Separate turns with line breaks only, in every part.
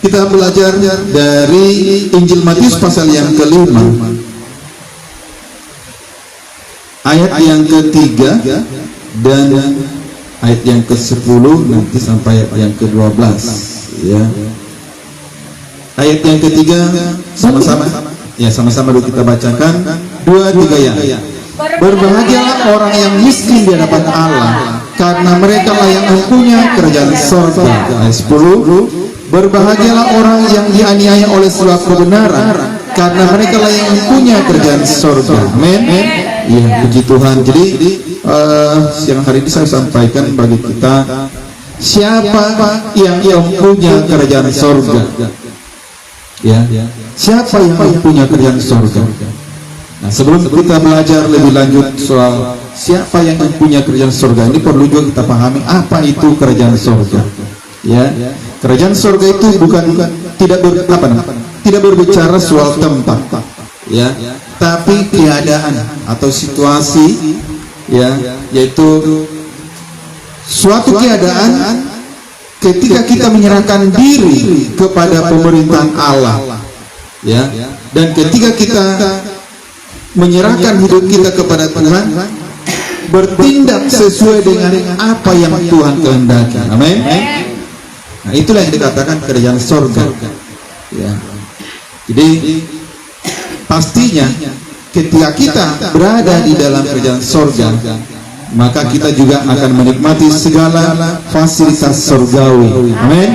Kita belajar dari Injil Matius pasal yang ke-5 ayat yang ke-3 dan ayat yang ke-10 nanti sampai ayat yang ke-12 ya. Ayat yang ke-3 sama-sama dulu kita bacakan 2-3 ya. Berbahagialah orang yang miskin di hadapan Allah, karena mereka lah yang mempunyai kerajaan surga. Ayat 10. Berbahagialah orang yang dianiaya oleh sebab kebenaran, karena mereka lah yang mempunyai kerajaan surga. Amin. Ya, puji Tuhan. Jadi siang hari ini saya sampaikan bagi kita, siapa yang mempunyai kerajaan surga? Ya, siapa yang mempunyai kerajaan surga? Nah, sebelum kita belajar lebih lanjut soal siapa yang mempunyai kerajaan surga, ini perlu juga kita pahami apa itu kerajaan surga. Ya, kerajaan surga itu tidak berbicara soal tempat, ya, tapi keadaan atau situasi, ya, yaitu suatu keadaan ketika kita menyerahkan diri kepada pemerintahan Allah, ya, dan ketika kita menyerahkan hidup kita kepada Tuhan, bertindak sesuai dengan apa yang Tuhan kehendaki. Amin. Nah, itulah yang dikatakan kerajaan surga. Ya. Jadi pastinya ketika kita berada di dalam kerajaan surga, maka kita juga akan menikmati segala fasilitas surgawi. Amin.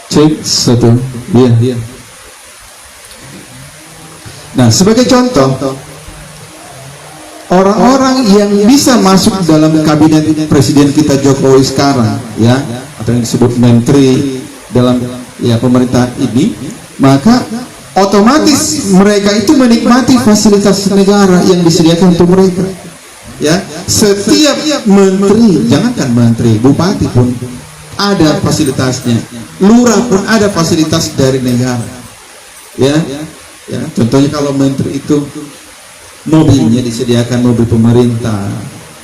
Cek satu, iya. Nah, sebagai contoh, orang-orang yang bisa masuk dalam kabinet presiden kita Jokowi sekarang, ya, atau yang disebut menteri dalam ya pemerintahan ini, maka otomatis mereka itu menikmati fasilitas negara yang disediakan untuk mereka. Ya, setiap menteri, jangankan menteri, bupati pun ada fasilitasnya, lurah pun ada fasilitas dari negara. Ya, contohnya kalau menteri itu mobilnya disediakan mobil pemerintah,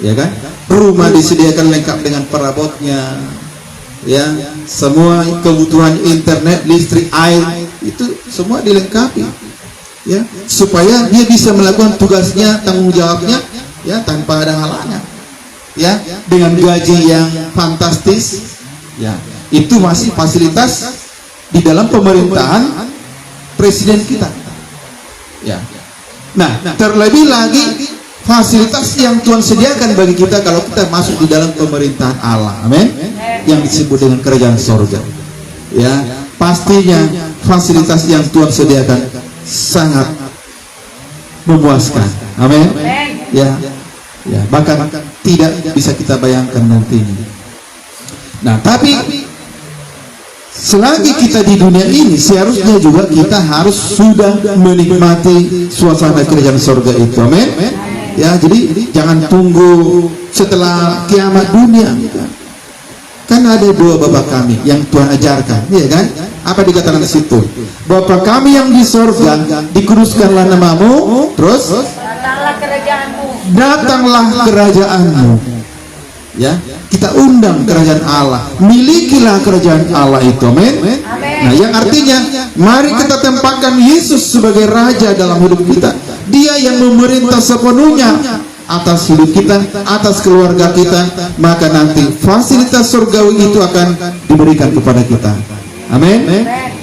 ya kan? Rumah disediakan lengkap dengan perabotnya, ya, semua kebutuhan internet, listrik, air itu semua dilengkapi, ya, supaya dia bisa melakukan tugasnya, tanggung jawabnya, ya, tanpa ada halangan, ya, dengan gaji yang fantastis. Ya, itu masih fasilitas di dalam pemerintahan presiden kita. Ya. Nah, terlebih lagi fasilitas yang Tuhan sediakan bagi kita kalau kita masuk di dalam pemerintahan Allah. Amin. Yang disebut dengan kerajaan surga. Ya, pastinya fasilitas yang Tuhan sediakan sangat memuaskan. Amin. Ya. Ya, bahkan tidak bisa kita bayangkan nantinya. Nah, tapi selagi kita di dunia ini, seharusnya juga kita harus sudah menikmati suasana kerajaan surga itu. Amin. Ya, jadi jangan tunggu setelah kiamat dunia. Kan ada dua Bapa kami yang Tuhan ajarkan, ya kan? Apa dikatakan di situ? Bapa kami yang di surga, dikuduskanlah namamu, terus datanglah kerajaanmu. Datanglah kerajaanmu. Ya, kita undang kerajaan Allah, milikilah kerajaan Allah itu. Amin. Nah, yang artinya mari kita tempatkan Yesus sebagai raja dalam hidup kita. Dia yang memerintah sepenuhnya atas hidup kita, atas keluarga kita, maka nanti fasilitas surgawi itu akan diberikan kepada kita. Amin.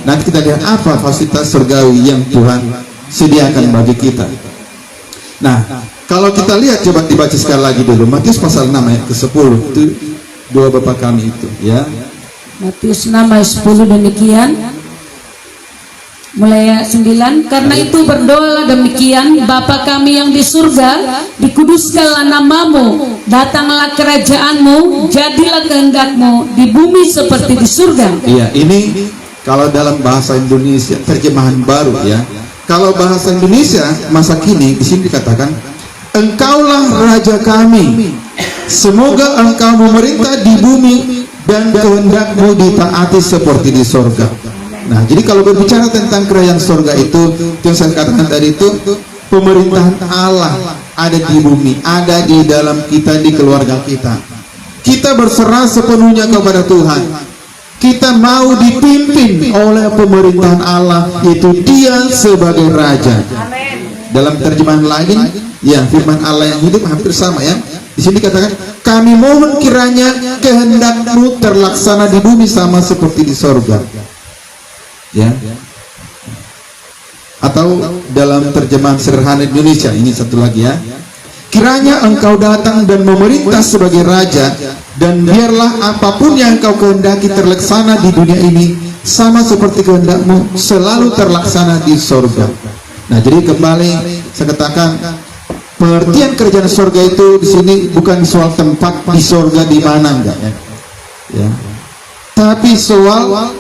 Nanti kita lihat apa fasilitas surgawi yang Tuhan sediakan bagi kita. Nah, kalau kita lihat, coba dibaca sekali lagi dulu Matius pasal 6 ayat ke-10, itu dua Bapa kami itu, ya.
Matius 6 ayat 10 demikian. Mulai ayat 9, karena itu berdoalah demikian, Bapa kami yang di surga, dikuduskanlah namamu, datanglah kerajaanmu, jadilah kehendakmu di bumi seperti di surga.
Iya, ini kalau dalam bahasa Indonesia terjemahan baru, ya. Kalau bahasa Indonesia masa kini di sini dikatakan, Engkaulah Raja kami, semoga Engkau memerintah di bumi dan kehendak-Mu ditaati seperti di surga. Nah, jadi kalau berbicara tentang kerajaan surga itu, yang saya katakan tadi itu, pemerintahan Allah ada di bumi, ada di dalam kita, di keluarga kita. Kita berserah sepenuhnya kepada Tuhan. Kita mau dipimpin oleh pemerintahan Allah, yaitu Dia sebagai Raja. Dalam terjemahan lain, ya, firman Allah yang hidup hampir sama, ya. Di sini katakan, kami mohon kiranya kehendak-Mu terlaksana di bumi sama seperti di sorga. Ya. Atau dalam terjemahan sederhana Indonesia, ini satu lagi, ya. Kiranya Engkau datang dan memerintah sebagai Raja, dan biarlah apapun yang Engkau kehendaki terlaksana di dunia ini sama seperti kehendak-Mu selalu terlaksana di sorga. Nah, jadi kembali saya katakan, pengertian kerajaan sorga itu di sini bukan soal tempat di sorga di mana, enggak, ya. Ya. Tapi soal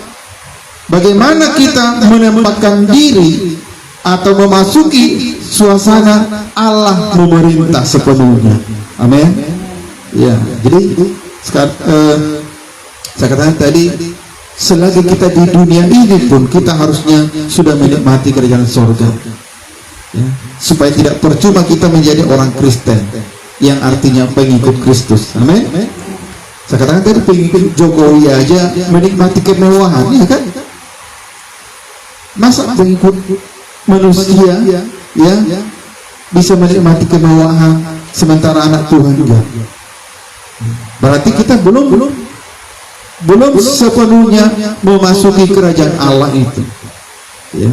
bagaimana kita menempatkan diri atau memasuki suasana Allah memerintah sepenuhnya. Amin. Ya, jadi sekarang saya katakan tadi, selagi kita di dunia ini pun kita harusnya sudah menikmati kerajaan sorga, ya, supaya tidak percuma kita menjadi orang Kristen yang artinya pengikut Kristus. Amin. Saya katakan tadi, pengikut Jokowi aja menikmati kemewahan, ya kan? Masa pengikut manusia, ya, bisa menikmati kemewahan sementara anak Tuhan juga? Berarti kita belum sepenuhnya memasuki kerajaan Allah itu, ya.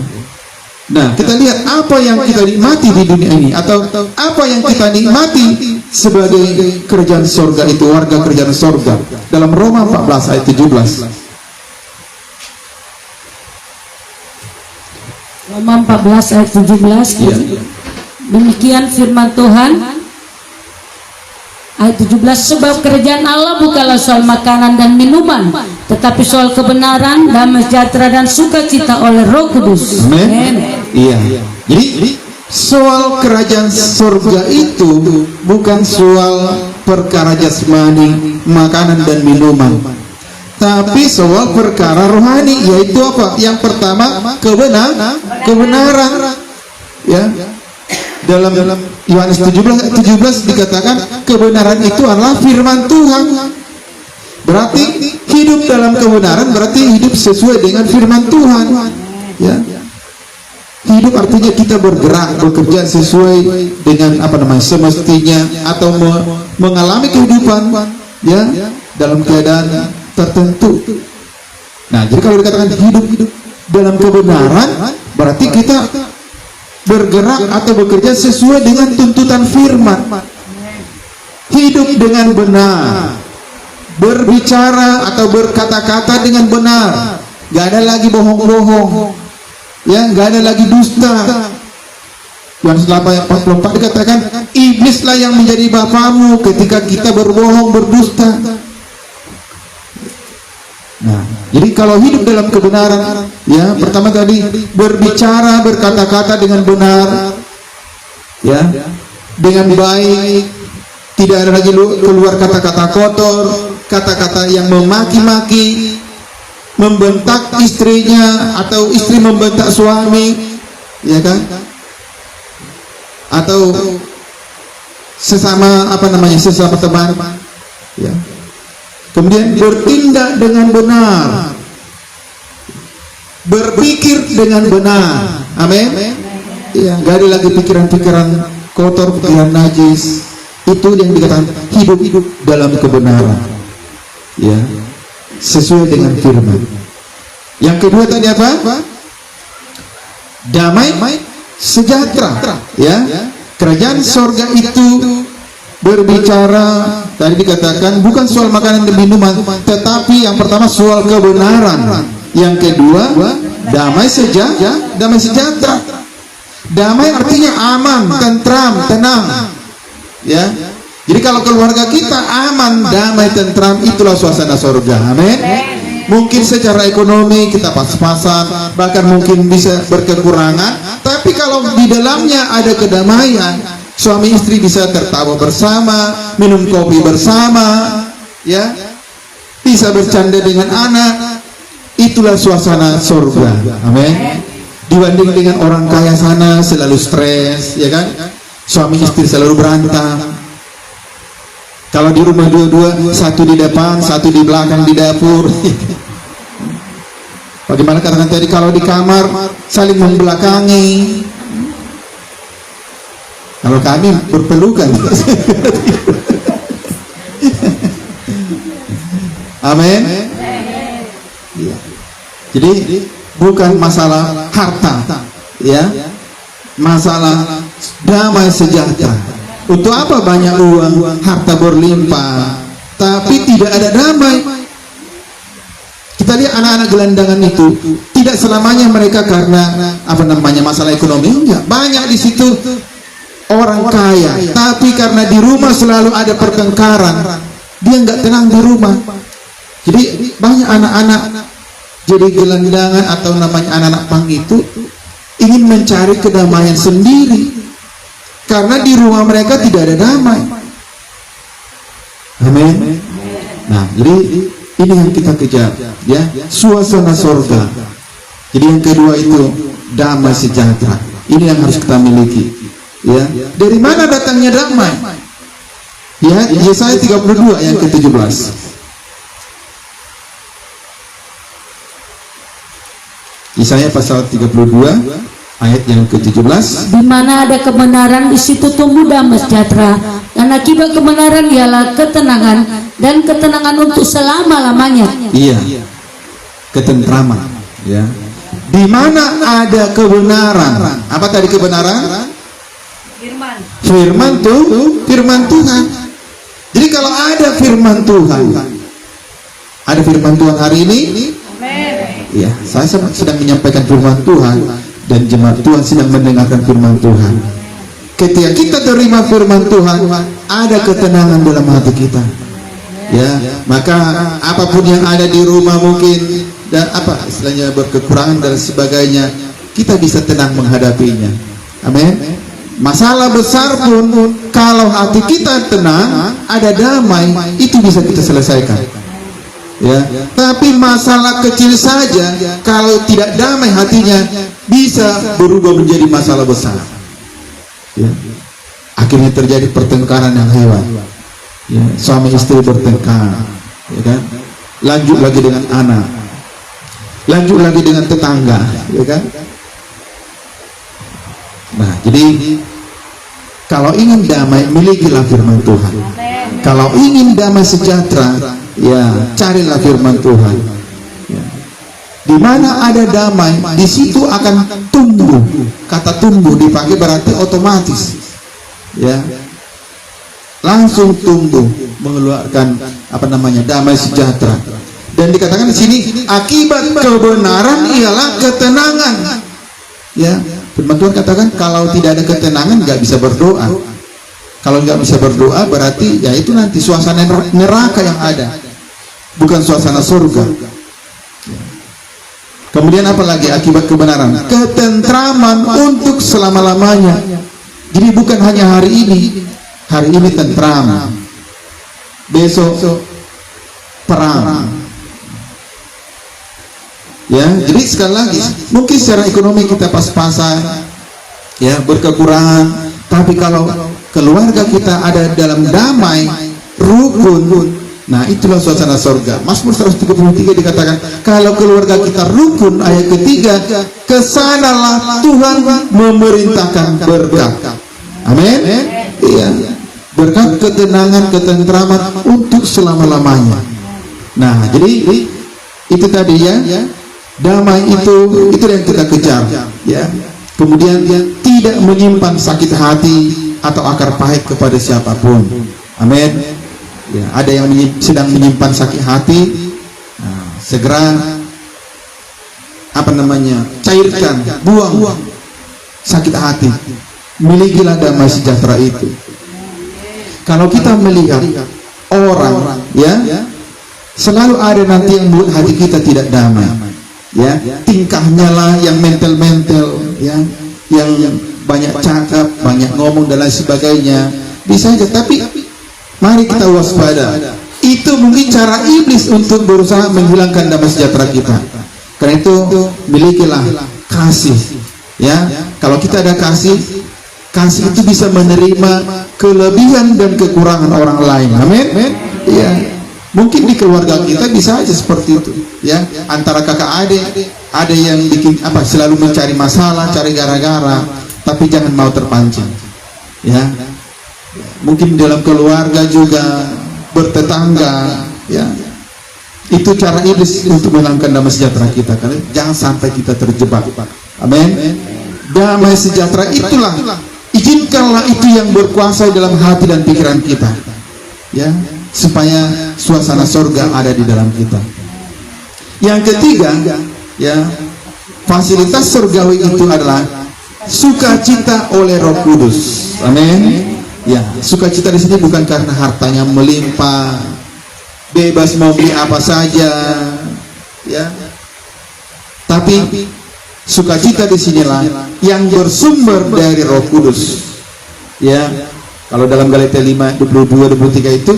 Nah, kita lihat apa yang kita nikmati di dunia ini, atau apa yang kita nikmati sebagai kerajaan sorga itu, warga kerajaan sorga, dalam Roma 14 ayat 17.
Roma 14 ayat 17,
ya.
Demikian firman Tuhan. Ayat 17, sebab kerajaan Allah bukanlah soal makanan dan minuman, tetapi soal kebenaran, damai sejahtera dan sukacita oleh Roh Kudus.
Amin. Iya. Jadi soal kerajaan surga itu bukan soal perkara jasmani, makanan dan minuman, tapi soal perkara rohani, yaitu apa? Yang pertama, kebenaran. Ya. Dalam Yohanes 17 dikatakan kebenaran itu adalah firman Tuhan. Berarti hidup dalam kebenaran berarti hidup sesuai dengan firman Tuhan. Ya. Hidup artinya kita bergerak, bekerja sesuai dengan semestinya, atau mengalami kehidupan, ya, dalam keadaan tertentu. Nah, jadi kalau dikatakan hidup dalam kebenaran, berarti kita bergerak atau bekerja sesuai dengan tuntutan firman. Hidup dengan benar, berbicara atau berkata-kata dengan benar, gak ada lagi bohong-bohong, ya, gak ada lagi dusta. Yohanes 8:44 dikatakan, iblislah yang menjadi bapamu ketika kita berbohong, berdusta. Nah, jadi kalau hidup dalam kebenaran, ya, pertama tadi berbicara, berkata-kata dengan benar, ya, dengan baik, tidak ada lagi keluar kata-kata kotor, kata-kata yang memaki-maki, membentak istrinya, atau istri membentak suami, ya kan? Atau sesama sesama teman, ya. Kemudian bertindak dengan benar, berpikir dengan benar. Amin. Ya, gak ada lagi pikiran-pikiran kotor, pikiran najis. Itu yang dikatakan hidup dalam kebenaran, ya, sesuai dengan firman. Yang kedua tadi apa? Damai sejahtera, ya. Kerajaan sorga itu berbicara, tadi dikatakan bukan soal makanan dan minuman, tetapi yang pertama soal kebenaran, yang kedua damai sejahtera. Damai artinya aman, tentram, tenang, ya. Jadi kalau keluarga kita aman, damai, tentram, itulah suasana surga. Amin. Mungkin secara ekonomi kita pas-pasan, bahkan mungkin bisa berkekurangan, tapi kalau di dalamnya ada kedamaian, suami istri bisa tertawa bersama, minum kopi bersama, ya, bisa bercanda dengan anak, itulah suasana surga. Amin. Dibanding dengan orang kaya sana selalu stres, ya kan? Suami istri selalu berantem. Kalau di rumah dua-dua, satu di depan, satu di belakang di dapur. Bagaimana katakan tadi, kalau di kamar saling membelakangi. Kalau kami berpelukan. Amin. Ya. Jadi bukan masalah harta, ya, masalah damai sejahtera. Untuk apa banyak uang, harta berlimpah, tapi tidak ada damai? Kita lihat anak-anak gelandangan itu, tidak selamanya mereka karena masalah ekonomi, enggak. Banyak di situ orang kaya, tapi karena di rumah selalu ada pertengkaran, dia enggak tenang di rumah. Jadi banyak anak-anak jadi gelandangan atau namanya anak-anak pang itu ingin mencari kedamaian sendiri karena di rumah mereka tidak ada damai. Amin. Nah, jadi ini yang kita kejar, ya, suasana surga. Jadi yang kedua itu damai sejahtera. Ini yang harus kita miliki, ya. Dari mana datangnya damai? Ya, Yesaya 32 yang ke-17. Yesaya pasal 32 ayat yang ke-17.
Di mana ada kebenaran, di situ tumbuh damai sejahtera, dan akibat kebenaran ialah ketenangan, dan ketenangan untuk selama-lamanya.
Iya, ketentraman, ya. Di mana ada kebenaran, apa tadi kebenaran?
Firman.
Firman tuh, firman Tuhan. Jadi kalau ada firman Tuhan, ada firman Tuhan hari ini. Ya, saya sedang menyampaikan firman Tuhan dan jemaat Tuhan sedang mendengarkan firman Tuhan. Ketika kita terima firman Tuhan, ada ketenangan dalam hati kita. Ya, maka apapun yang ada di rumah mungkin dan istilahnya berkekurangan dan sebagainya, kita bisa tenang menghadapinya. Amin. Masalah besar pun kalau hati kita tenang, ada damai, itu bisa kita selesaikan. Ya, tapi masalah kecil saja kalau tidak damai hatinya bisa berubah menjadi masalah besar. Ya. Akhirnya terjadi pertengkaran yang hebat. Ya, suami istri bertengkar, ya kan? Lanjut lagi dengan anak, lanjut lagi dengan tetangga, ya kan? Nah, jadi kalau ingin damai, milikilah firman Tuhan. Kalau ingin damai sejahtera, ya, carilah firman Tuhan. Ya. Di mana ada damai, di situ akan tumbuh. Kata tumbuh dipakai berarti otomatis, ya, langsung tumbuh mengeluarkan damai sejahtera. Dan dikatakan di sini akibat kebenaran ialah ketenangan. Ya, firman Tuhan katakan kalau tidak ada ketenangan nggak bisa berdoa. Kalau nggak bisa berdoa berarti ya itu nanti suasana neraka yang ada, bukan suasana surga. Kemudian apa lagi akibat kebenaran? Ketentraman untuk selama-lamanya. Jadi bukan hanya hari ini tentram, besok perang. Ya, jadi sekali lagi mungkin secara ekonomi kita pas-pasan, ya, berkekurangan, tapi kalau keluarga kita ada dalam damai, rukun, nah itulah suasana surga. Mazmur 133 dikatakan kalau keluarga kita rukun, ayat ketiga, kesanalah Tuhan memerintahkan berkat. Amin. Iya, berkat ketenangan, ketentraman untuk selama-lamanya. Nah, jadi itu tadi, ya, damai itu yang kita kejar, ya. Kemudian tidak menyimpan sakit hati atau akar pahit kepada siapapun. Amin. Ya, ada yang sedang menyimpan sakit hati, nah, segera cairkan, buang sakit hati. Milikilah damai sejahtera itu. Kalau kita melihat orang, ya, selalu ada nanti yang membuat hati kita tidak damai, ya, tingkahnya lah yang mental, ya, yang banyak cakap, banyak ngomong dan lain sebagainya, bisa aja. Tapi mari kita waspada. Itu mungkin cara iblis untuk berusaha menghilangkan damai sejahtera kita. Karena itu milikilah kasih. Ya, kalau kita ada kasih, kasih itu bisa menerima kelebihan dan kekurangan orang lain. Amin. Ya, mungkin di keluarga kita bisa aja seperti itu. Ya, antara kakak adik, ada yang bikin selalu mencari masalah, cari gara-gara, tapi jangan mau terpancing. Ya, mungkin dalam keluarga juga, bertetangga, ya, itu cara iblis untuk menghilangkan damai sejahtera kita. Karena jangan sampai kita terjebak. Amin. Damai sejahtera itulah, izinkanlah itu yang berkuasa dalam hati dan pikiran kita, ya, supaya suasana surga ada di dalam kita. Yang ketiga, ya, fasilitas surgawi itu adalah sukacita oleh Roh Kudus. Amin. Ya, sukacita di sini bukan karena hartanya melimpah, bebas mau beli apa saja, ya, tapi sukacita di sinilah yang bersumber dari Roh Kudus. Ya, kalau dalam Galatia 5:22-23 itu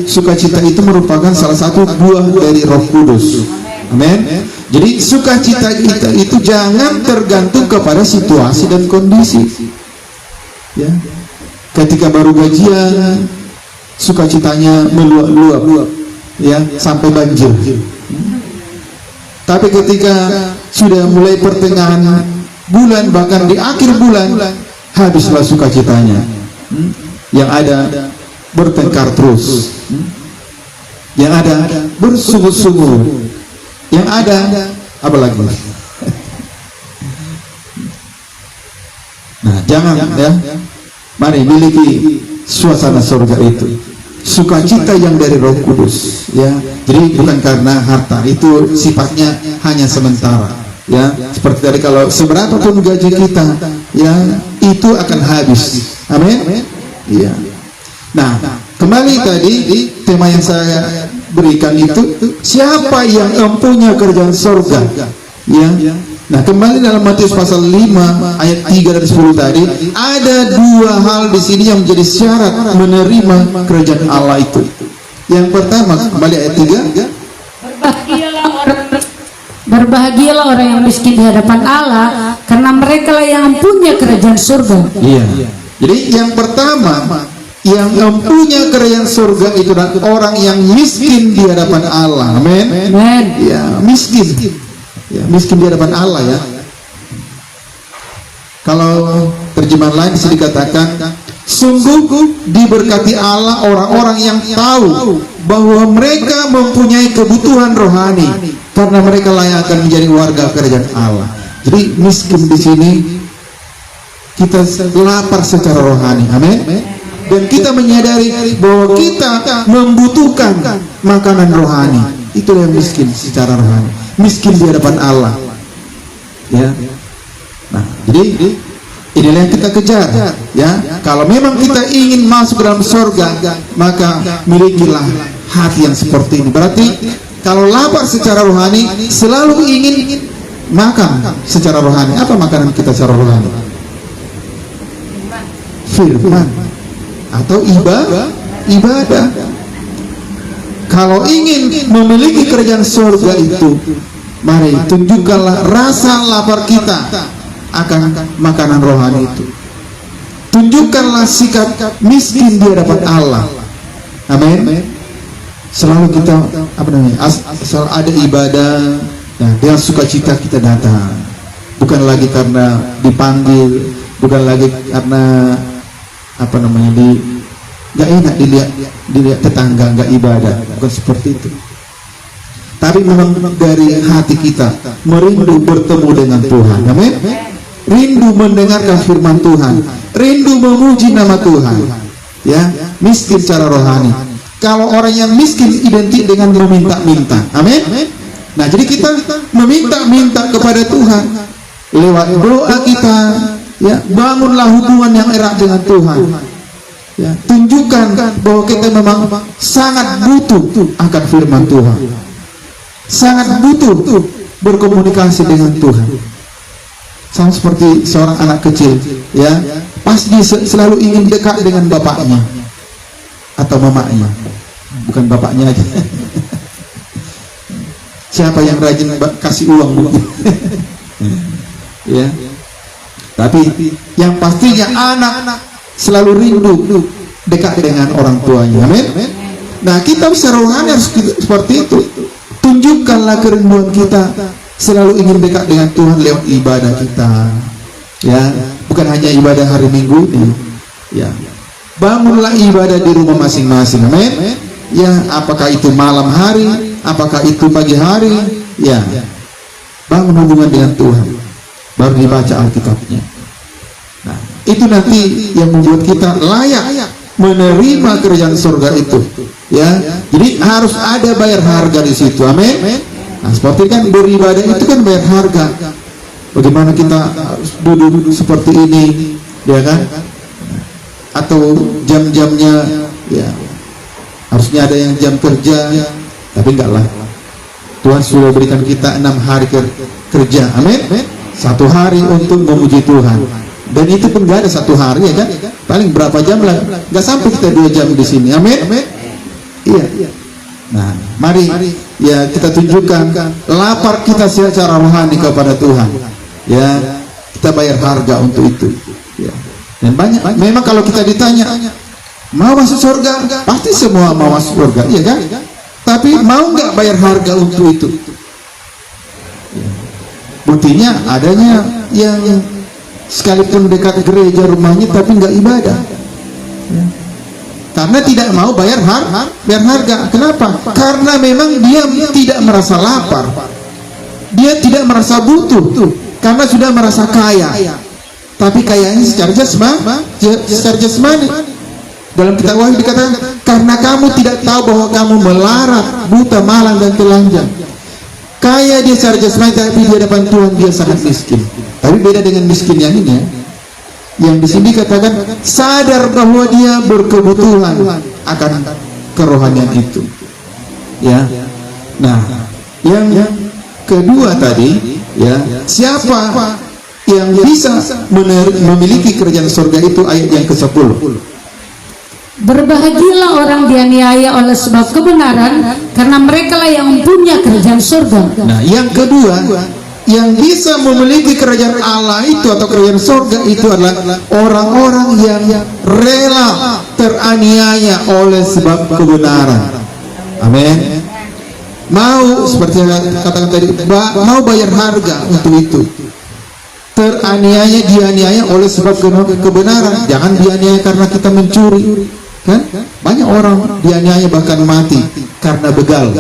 sukacita itu merupakan salah satu buah dari Roh Kudus. Amin. Jadi sukacita kita itu jangan tergantung kepada situasi dan kondisi. Ya, ketika baru gajian, sukacitanya meluap-luap, ya, sampai banjir. Tapi ketika sudah mulai pertengahan bulan, bahkan di akhir bulan, habislah sukacitanya. Yang ada bertengkar terus, yang ada bersungguh-sungguh, yang ada apa lagi? Nah, jangan, ya, mari miliki suasana surga itu, sukacita yang dari Roh Kudus, ya. Jadi bukan karena harta, itu sifatnya hanya sementara, ya. Seperti tadi, kalau seberapapun gaji kita, ya, itu akan habis. Amin. Iya. Nah, kembali tadi tema yang saya berikan itu, siapa yang empunya kerjaan surga, ya. Nah, kembali dalam Matius pasal 5 ayat 3 dan 10 tadi, ada dua hal di sini yang menjadi syarat menerima kerajaan Allah itu. Yang pertama, kembali ayat 3,
berbahagialah orang yang miskin di hadapan Allah, karena mereka lah yang punya kerajaan surga.
Iya. Jadi yang pertama, yang mempunyai kerajaan surga itu adalah orang yang miskin di hadapan Allah. Amin.
Amin.
Ya, miskin. Ya, miskin di hadapan Allah, ya. Kalau terjemahan lain bisa dikatakan, sungguh diberkati Allah orang-orang yang tahu bahwa mereka mempunyai kebutuhan rohani, karena mereka layak akan menjadi warga kerajaan Allah. Jadi miskin di sini, kita lapar secara rohani. Amin. Dan kita menyadari bahwa kita membutuhkan makanan rohani. Itulah yang miskin secara rohani, miskin di hadapan Allah, ya. Nah, jadi inilah yang kita kejar, ya. Kalau memang kita ingin masuk ke dalam surga, maka milikilah hati yang seperti ini. Berarti kalau lapar secara rohani, selalu ingin makan secara rohani. Apa makanan kita secara rohani? Firman atau ibadah. Kalau ingin memiliki kerajaan surga itu, mari tunjukkanlah rasa lapar kita akan makanan rohani itu. Tunjukkanlah sikap miskin di hadapan Allah. Amin. Selalu kita asal ada ibadah, ya, dengan sukacita kita datang. Bukan lagi karena dipanggil, bukan lagi karena nggak enak dilihat tetangga nggak ibadah, bukan seperti itu. Tapi memang dari hati kita merindu bertemu dengan Tuhan. Amin. Rindu mendengarkan firman Tuhan, rindu memuji nama Tuhan, ya. Miskin secara rohani. Kalau orang yang miskin identik dengan meminta-minta. Amin. Nah, jadi kita meminta-minta kepada Tuhan lewat doa kita, ya. Bangunlah hubungan yang erat dengan Tuhan, ya. Tunjukkan bahwa kita memang sangat butuh akan firman Tuhan, sangat butuh berkomunikasi dengan Tuhan. Sama seperti seorang anak kecil, ya, pasti selalu ingin dekat dengan bapaknya atau mamanya, bukan bapaknya aja. Siapa yang rajin kasih uang, Ya. Tapi yang pastinya anak selalu rindu dekat dengan orang tuanya. Amin. Nah, kita secara rohani harus seperti itu. Tunjukkanlah kerinduan kita selalu ingin dekat dengan Tuhan lewat ibadah kita. Ya, bukan hanya ibadah hari Minggu ini. Ya. Bangunlah ibadah di rumah masing-masing. Amin. Ya, apakah itu malam hari, apakah itu pagi hari, ya. Bangun hubungan dengan Tuhan. Baru dibaca Alkitabnya. Nah, itu nanti yang membuat kita layak menerima kerajaan surga itu. Ya, jadi harus ada bayar harga di situ. Amin. Nah, seperti kan beribadah itu kan bayar harga. Bagaimana kita harus duduk seperti ini, ya kan? Atau jam-jamnya, ya harusnya ada yang jam kerja, tapi enggak lah. Tuhan sudah berikan kita 6 hari kerja. Amin. 1 hari untuk memuji Tuhan. Dan itu pun enggak ada 1 hari, ya kan? Paling berapa jam lah? Enggak sampai kita 2 jam di sini. Amin. Iya. Nah, mari ya kita tunjukkan lapar kita secara rohani kepada Tuhan. Ya, kita bayar harga untuk itu. Ya. Dan banyak. Memang kalau kita ditanya, mau masuk surga? Pasti semua mau masuk surga, iya kan? Tapi mau nggak bayar harga untuk itu? Ya. Buktinya adanya yang sekalipun dekat gereja rumahnya tapi nggak ibadah. Ya. Karena tidak mau bayar harga. Kenapa? Karena memang dia tidak merasa lapar. Dia tidak merasa butuh, karena sudah merasa kaya. Tapi kayanya secara jasmani. Dalam kitab Wahyu dikatakan, karena kamu tidak tahu bahwa kamu melarat, buta, malang, dan telanjang. Kaya dia secara jasmani, tapi di hadapan Tuhan dia sangat miskin. Tapi beda dengan miskin yang ini ya. Yang di sini katakan sadar bahwa dia berkebutuhan akan kerohanian itu. Ya. Nah, yang kedua tadi, ya, siapa yang bisa memiliki kerajaan surga itu, ayat yang ke-10.
Berbahagialah orang dianiaya oleh sebab kebenaran, karena merekalah yang mempunyai kerajaan surga.
Nah, yang kedua, yang bisa memiliki kerajaan Allah itu atau kerajaan surga itu adalah orang-orang yang rela teraniaya oleh sebab kebenaran. Amin. Mau seperti yang katakan tadi, mau bayar harga untuk itu. Dianiaya oleh sebab kebenaran. Jangan dianiaya karena kita mencuri, kan? Banyak orang dianiaya bahkan mati karena begal.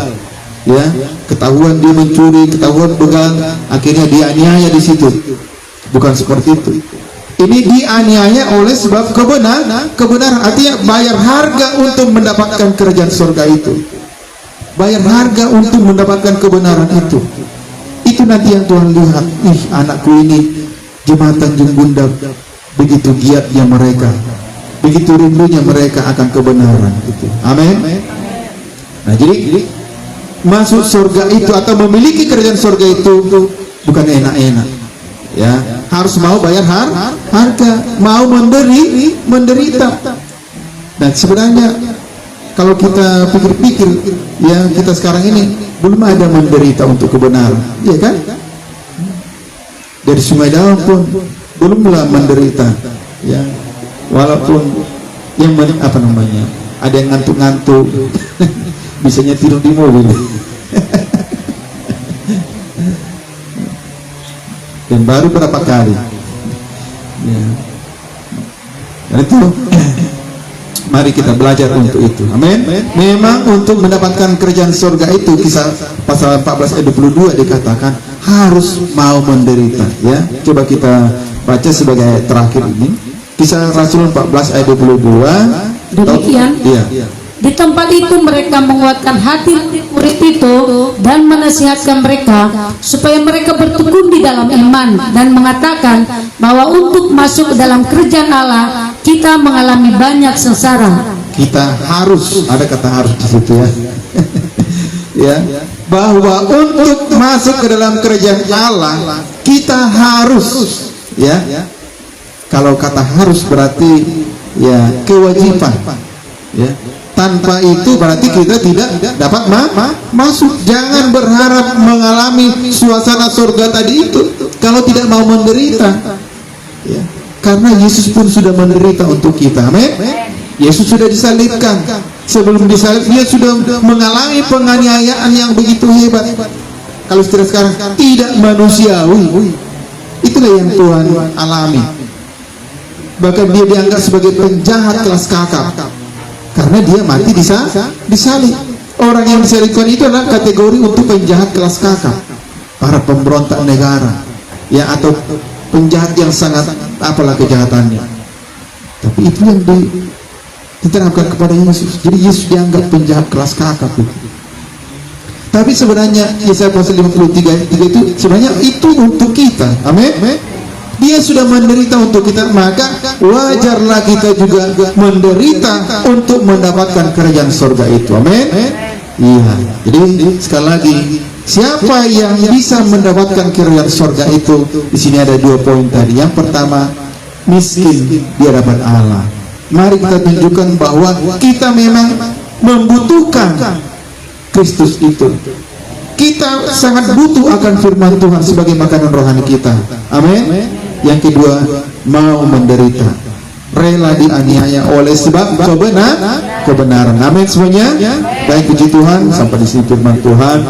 Ya, ketahuan dia mencuri, ketahuan begal, akhirnya dianiaya di situ. Bukan seperti itu. Ini dianiaya oleh sebab kebenaran. Artinya bayar harga untuk mendapatkan kerajaan surga itu. Bayar harga untuk mendapatkan kebenaran itu. Itu nanti yang Tuhan lihat. Ih, anakku ini jemaat Tanjung Bunda, begitu giatnya mereka, begitu rindunya mereka akan kebenaran itu. Amin. Nah, jadi masuk surga itu atau memiliki kerajaan surga itu bukan enak-enak. Ya, harus mau bayar harga, mau menderita. Dan sebenarnya kalau kita pikir-pikir, ya, kita sekarang ini belum ada menderita untuk kebenaran, iya kan? Dari Sungai Daun pun belumlah menderita, ya. Walaupun yang ada yang ngantuk-ngantuk, bisanya tidur di mobil. Dan baru berapa kali, ya. Dan itu mari kita belajar untuk itu. Amin. Memang untuk mendapatkan kerajaan surga itu, kisah pasal 14 ayat 22 dikatakan harus mau menderita, ya. Coba kita baca sebagai ayat terakhir ini, kisah Rasul 14 ayat 22.
Demikian,
iya.
Di tempat itu mereka menguatkan hati murid itu dan menasihatkan mereka supaya mereka bertekun di dalam iman, dan mengatakan bahwa untuk masuk ke dalam kerajaan Allah kita mengalami banyak sengsara.
Kita harus, ada kata harus di situ, ya. Ya, bahwa untuk masuk ke dalam kerajaan Allah kita harus, ya. Kalau kata harus berarti ya kewajiban, ya. Tanpa itu berarti kita tidak dapat masuk. Jangan berharap mengalami suasana surga tadi itu kalau tidak mau menderita, ya. Karena Yesus pun sudah menderita untuk kita. Amin. Yesus sudah disalibkan. Sebelum disalib dia sudah mengalami penganiayaan yang begitu hebat. Kalau sudah sekarang tidak manusiawi. Itulah yang Tuhan alami. Bahkan dia dianggap sebagai penjahat kelas kakap karena dia mati disalib. Orang yang disalibkan itu adalah kategori untuk penjahat kelas kakap, para pemberontak negara, ya, atau penjahat yang sangat apalah kejahatannya. Tapi itu yang diterapkan kepada Yesus. Jadi Yesus dianggap penjahat kelas kakap itu. Tapi sebenarnya Yesaya pasal 53 itu sebenarnya itu untuk kita. Amin. Dia sudah menderita untuk kita, maka wajarlah kita juga menderita untuk mendapatkan kerajaan surga itu. Amin. Iya. Jadi sekali lagi, siapa yang bisa mendapatkan kerajaan surga itu? Di sini ada 2 poin tadi. Yang pertama, miskin di hadapan Allah. Mari kita tunjukkan bahwa kita memang membutuhkan Kristus itu. Kita sangat butuh akan firman Tuhan sebagai makanan rohani kita. Amin. Yang kedua, mau menderita, rela dianiaya oleh sebab kebenaran. Amin semuanya. Baik, puji Tuhan, sampai di sini firman Tuhan.